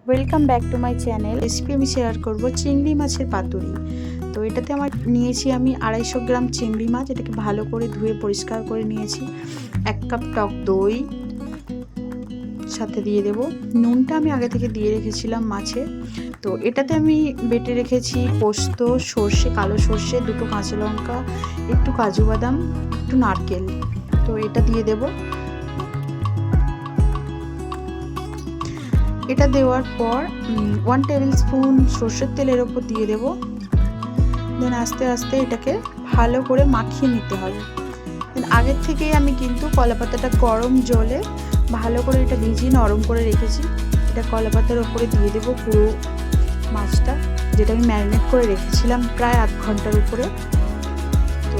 Welcome back to my channel. Recipe আমি share করব চিংড়ি মাছের পাতুরি। তো এটাতে আমি 250 গ্রাম চিংড়ি মাছ। এটাকে ভালো করে ধুয়ে পরিষ্কার করে নিয়েছি। 1 কাপ টক দই সাথে দিয়ে দেব। নুনটা আমি আগে থেকে দিয়ে রেখেছিলাম মাছে। তো এটাতে আমি বেটে রেখেছি পোস্ত, সর্ষে, কালো সর্ষে, 2টো কাঁচা লঙ্কা, একটু কাজু বাদাম, একটু নারকেল। তো এটা দিয়ে দেব। এটা দেওয়ার পর 1 টেবিল স্পুন সর্ষের তেলের ওপর দিয়ে দেব। দেন আস্তে আস্তে এটাকে ভালো করে মাখিয়ে নিতে হবে। আগের থেকেই আমি কিন্তু কলাপাতাটা গরম জলে ভালো করে এটা ভিজিয়ে নরম করে রেখেছি। এটা কলাপাতার ওপরে দিয়ে দেব পুরো মাছটা, যেটা আমি ম্যারিনেট করে রেখেছিলাম প্রায় 8 ঘন্টার উপরে। তো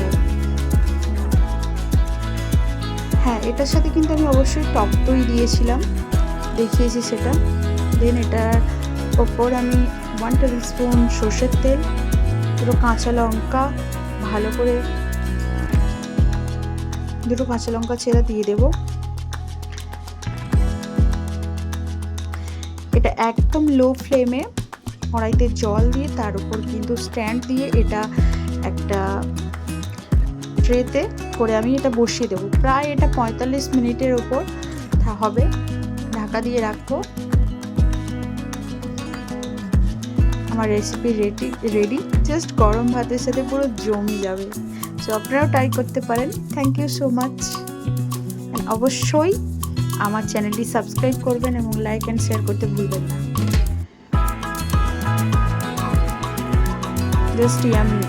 হ্যাঁ, এটার সাথে কিন্তু আমি অবশ্যই টক দই দিয়েছিলাম, দেখিয়েছি সেটা। দেন এটার ওপর আমি 1 টেবিল স্পুন সর্ষের তেল, 2টো কাঁচা লঙ্কা, ভালো করে 2টো কাঁচা লঙ্কা ছেঁড়া দিয়ে দেব। এটা একদম লো ফ্লেমে কড়াইতে জল দিয়ে তার উপর কিন্তু স্ট্যান্ড দিয়ে এটা একটা ট্রেতে করে আমি এটা বসিয়ে দেবো। প্রায় এটা 45 মিনিটের ওপর হবে। ঢাকা দিয়ে রাখবো। আমার রেসিপি রেডি। জাস্ট গরম ভাতের সাথে পুরো জমে যাবে। সো আপনারাও ট্রাই করতে পারেন। Thank you so much. অবশ্যই আমার চ্যানেলটি সাবস্ক্রাইব করবেন এবং লাইক অ্যান্ড শেয়ার করতে ভুলবেন না। Just yummy.